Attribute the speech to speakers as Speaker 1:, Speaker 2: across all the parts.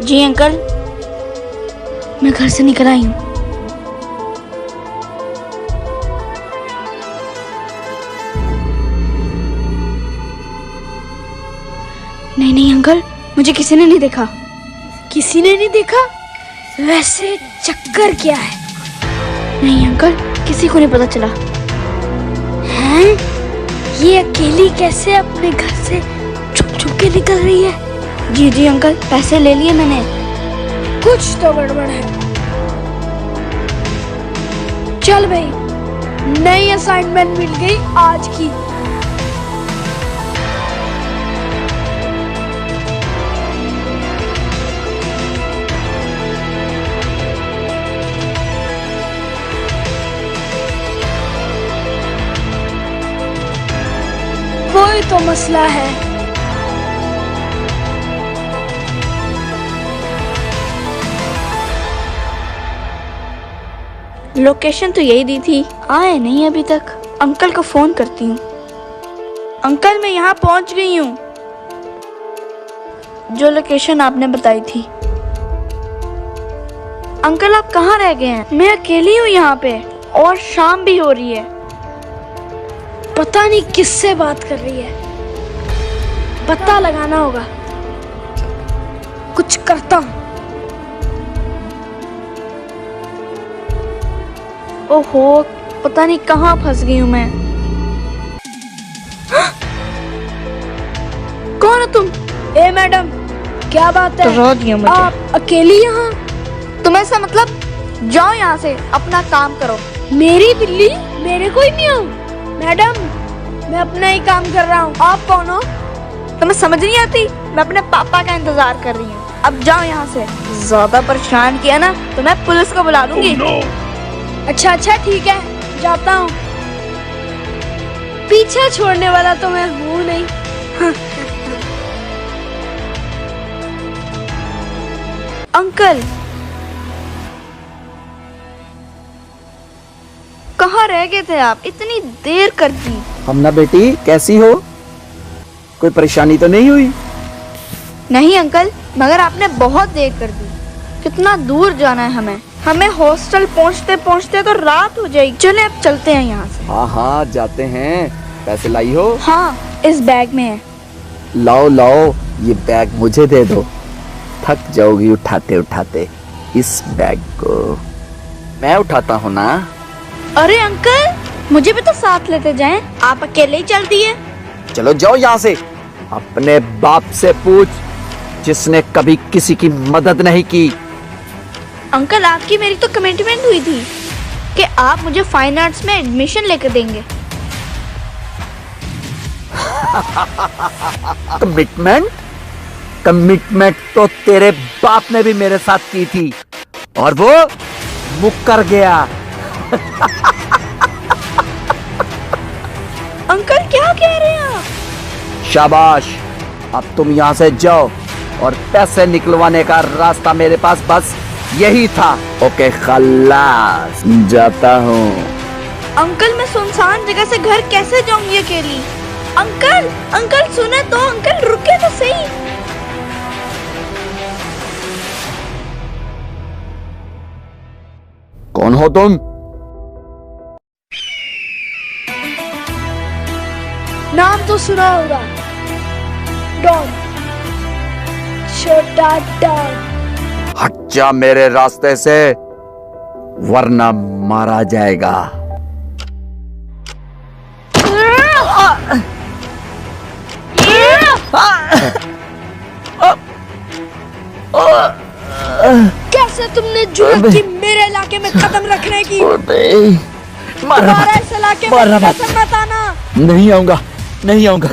Speaker 1: जी uncle, मैं घर से निकल आई हूँ। नहीं नहीं अंकल, मुझे किसी ने नहीं देखा।
Speaker 2: किसी ने नहीं देखा? वैसे चक्कर क्या है?
Speaker 1: नहीं अंकल, किसी को नहीं पता चला।
Speaker 2: हैं? ये अकेली कैसे अपने घर से छुप छुप के निकल रही है?
Speaker 1: जी जी अंकल, पैसे ले लिए मैंने।
Speaker 2: कुछ तो गड़बड़ है। चल भाई, नई असाइनमेंट मिल गई आज की। कोई तो मसला है।
Speaker 1: लोकेशन तो यही दी थी, आए नहीं अभी तक। अंकल को फोन करती हूँ। अंकल, मैं यहाँ पहुँच गई हूँ, जो लोकेशन आपने बताई थी। अंकल, आप कहाँ रह गए हैं? मैं अकेली हूँ यहाँ पे और शाम भी हो रही है।
Speaker 2: पता नहीं किससे बात कर रही है। पता लगाना होगा। कुछ करता हूँ।
Speaker 1: ओहो, पता नहीं कहाँ फंस गई हूँ मैं।
Speaker 2: कौन हो तुम? ए मैडम, क्या बात है?
Speaker 1: डरा दिया मुझे।
Speaker 2: आप अकेली यहाँ?
Speaker 1: तुम्हें ऐसा मतलब? जाओ यहाँ से, अपना काम करो।
Speaker 2: मेरी बिल्ली मेरे को ही नहीं हो। मैडम, मैं अपना ही काम कर रहा हूँ। आप कौन हो?
Speaker 1: तुम्हें समझ नहीं आती? मैं अपने पापा का इंतजार कर रही हूँ। अब जाओ यहाँ से। ज्यादा परेशान किया ना तो मैं पुलिस को बुला लूंगी।
Speaker 2: अच्छा अच्छा ठीक है, जाता हूँ। पीछा छोड़ने वाला तो मैं हूँ नहीं।
Speaker 1: अंकल, कहाँ रह गए थे आप? इतनी देर कर दी।
Speaker 3: हमना बेटी, कैसी हो? कोई परेशानी तो नहीं हुई?
Speaker 1: नहीं अंकल, मगर आपने बहुत देर कर दी। कितना दूर जाना है हमें हॉस्टल पहुँचते पहुँचते तो रात हो जाएगी। चले अब चलते हैं यहाँ से।
Speaker 3: हाँ हाँ, जाते हैं। पैसे लाई हो?
Speaker 1: हाँ, इस बैग में है।
Speaker 3: लाओ लाओ, ये बैग मुझे दे दो। थक जाओगी उठाते उठाते। इस बैग को मैं उठाता हूँ ना।
Speaker 1: अरे अंकल, मुझे भी तो साथ लेते जाएं। आप अकेले ही चल दिए।
Speaker 3: चलो जाओ यहाँ से। अपने बाप से पूछ, जिसने कभी किसी की मदद नहीं की।
Speaker 1: अंकल, आपकी मेरी तो कमिटमेंट हुई थी कि आप मुझे फाइन आर्ट्स में एडमिशन लेकर देंगे।
Speaker 3: कमिटमेंट? कमिटमेंट तो तेरे बाप ने भी मेरे साथ की थी और वो मुकर गया।
Speaker 1: अंकल, क्या कह रहे हैं आप?
Speaker 3: शाबाश, अब तुम यहाँ से जाओ और पैसे निकलवाने का रास्ता मेरे पास बस यही था। ओके खल्लास, जाता हूँ।
Speaker 1: अंकल, मैं सुनसान जगह से घर कैसे जाऊंगी अकेली? अंकल, अंकल सुने तो, अंकल रुके तो सही।
Speaker 3: कौन हो तुम?
Speaker 2: नाम तो सुना होगा, डॉन, छोटा डॉन।
Speaker 3: हट जा मेरे रास्ते से, वरना मारा जाएगा।
Speaker 2: कैसे तुमने जुर्रत की मेरे इलाके में कदम रखने की?
Speaker 3: मारा
Speaker 2: इस इलाके में कसम मत आना।
Speaker 3: नहीं आऊंगा, नहीं आऊंगा,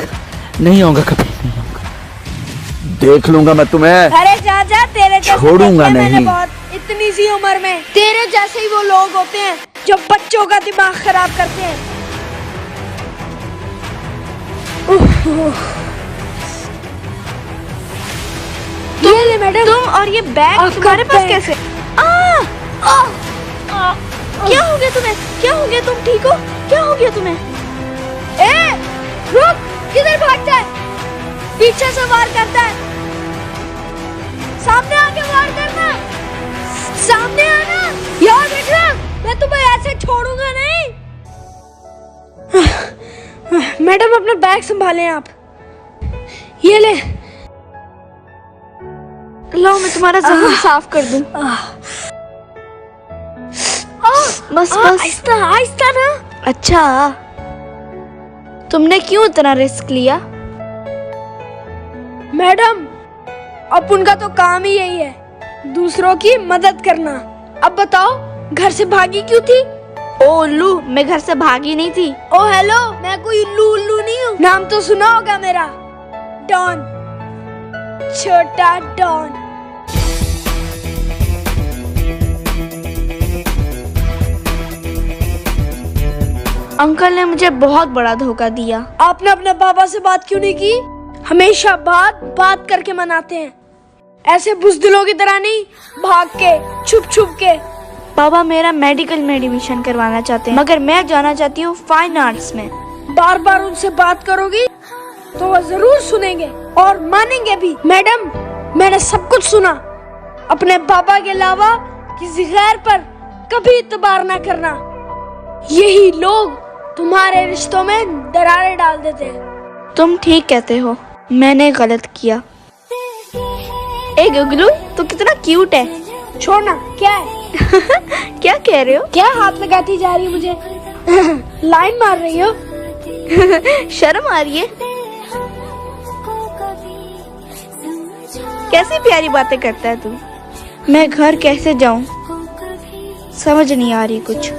Speaker 3: नहीं आऊंगा, कभी नहीं आऊंगा। देख लूंगा मैं तुम्हें।
Speaker 2: अरे जा जा, तेरे जैसे
Speaker 3: छोड़ूंगा
Speaker 2: देखे मैंने
Speaker 3: नहीं।
Speaker 2: बहुत, इतनी सी उम्र में। तेरे जैसे ही वो लोग होते हैं जो बच्चों का दिमाग खराब करते हैं। ये ले मैडम।
Speaker 1: तुम और ये बैग
Speaker 2: आपका
Speaker 1: तुम्हारे पास
Speaker 2: बैग।
Speaker 1: कैसे? क्या हो गया तुम्हें? क्या हो गया? तुम ठीक हो? क्या हो गया तुम्हें? ए, रुक! किधर भागता है? पीछे से वार करता है। सामने आके वार करना। सामने आना। याद रखना, मैं तुम्हें ऐसे छोड़ूंगा नहीं।
Speaker 2: मैडम अपना बैग संभालें आप। ये ले।
Speaker 1: लो, मैं तुम्हारा जख्म साफ कर दूं। बस बस।
Speaker 2: आहिस्ता आहिस्ता ना।
Speaker 1: अच्छा, तुमने क्यों इतना रिस्क लिया?
Speaker 2: मैडम, अब उनका तो काम ही यही है, दूसरों की मदद करना। अब बताओ, घर से भागी क्यों थी?
Speaker 1: ओ उल्लू, मैं घर से भागी नहीं थी।
Speaker 2: ओ हेलो, मैं कोई उल्लू उल्लू नहीं हूँ। नाम तो सुना होगा मेरा, डॉन, छोटा डॉन।
Speaker 1: अंकल ने मुझे बहुत बड़ा धोखा दिया।
Speaker 2: आपने अपने पापा से बात क्यों नहीं की? हमेशा बात करके मनाते हैं, ऐसे बुज़दिलों की तरह नहीं, भाग के, छुप छुप के।
Speaker 1: पापा मेरा मेडिकल में एडमिशन करवाना चाहते हैं, मगर मैं जाना चाहती हूँ फाइन आर्ट्स में।
Speaker 2: बार बार उनसे बात करोगी तो वो जरूर सुनेंगे और मानेंगे भी। मैडम, मैंने सब कुछ सुना। अपने पापा के अलावा किसी गैर पर कभी इतबार ना करना। यही लोग तुम्हारे रिश्तों में दरारें डाल देते हैं।
Speaker 1: तुम ठीक कहते हो, मैंने गलत किया। ए गुगलू, तू कितना क्यूट है।
Speaker 2: छोड़ना, क्या है?
Speaker 1: क्या कह रहे हो?
Speaker 2: क्या हाथ लगाती जा रही है मुझे? लाइन मार रही हो?
Speaker 1: शर्म आ रही है? कैसी प्यारी बातें करता है तू। मैं घर कैसे जाऊं, समझ नहीं आ रही कुछ।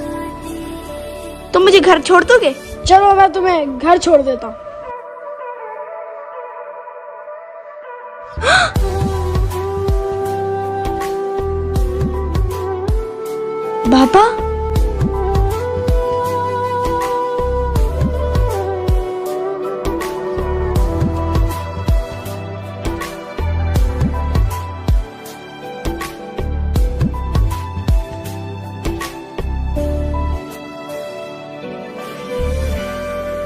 Speaker 1: तुम मुझे घर छोड़ दोगे?
Speaker 2: चलो, मैं तुम्हें घर छोड़ देता हूँ।
Speaker 1: पापा,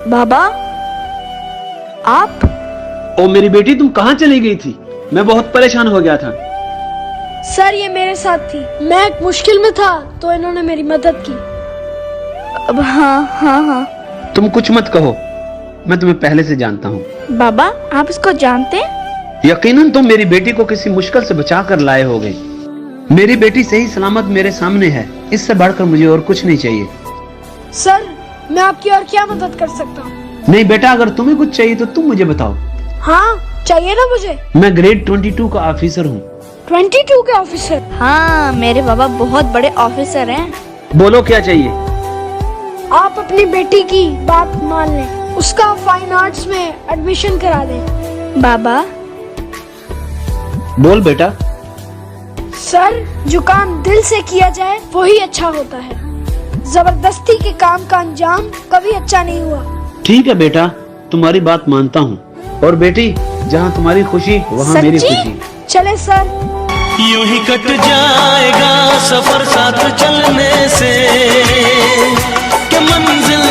Speaker 1: बाबा, आप?
Speaker 4: ओ मेरी बेटी, तुम कहाँ चली गई थी? मैं बहुत परेशान हो गया था।
Speaker 2: सर, ये मेरे साथ थी। मैं एक मुश्किल में था तो इन्होंने मेरी मदद की।
Speaker 1: अब हाँ।
Speaker 4: तुम कुछ मत कहो, मैं तुम्हें पहले से जानता हूँ।
Speaker 1: बाबा, आप इसको जानते हैं?
Speaker 4: यकीनन तुम मेरी बेटी को किसी मुश्किल से बचा कर लाए होगे। मेरी बेटी सही सलामत मेरे सामने है, इससे बढ़कर मुझे और कुछ नहीं चाहिए।
Speaker 2: सर, मैं आपकी और क्या मदद कर सकता हूँ?
Speaker 4: नहीं बेटा, अगर तुम्हें कुछ चाहिए तो तुम मुझे बताओ।
Speaker 2: हाँ, चाहिए ना मुझे।
Speaker 4: मैं ग्रेड 22 का ऑफिसर हूँ।
Speaker 2: 22 के ऑफिसर?
Speaker 1: हाँ, मेरे बाबा बहुत बड़े ऑफिसर हैं।
Speaker 4: बोलो क्या चाहिए?
Speaker 2: आप अपनी बेटी की बात मान लें, उसका फाइन आर्ट्स में एडमिशन करा दें।
Speaker 1: बाबा,
Speaker 4: बोल बेटा।
Speaker 2: सर, जो काम दिल से किया जाए वही अच्छा होता है। जबरदस्ती के काम का अंजाम कभी अच्छा नहीं हुआ।
Speaker 4: ठीक है बेटा, तुम्हारी बात मानता हूँ। और बेटी, जहाँ तुम्हारी खुशी वहाँ मेरी
Speaker 1: सच्ची?
Speaker 4: खुशी।
Speaker 2: चले सर।
Speaker 5: यूं ही कट जाएगा सफर साथ चलने से, कि मंजिल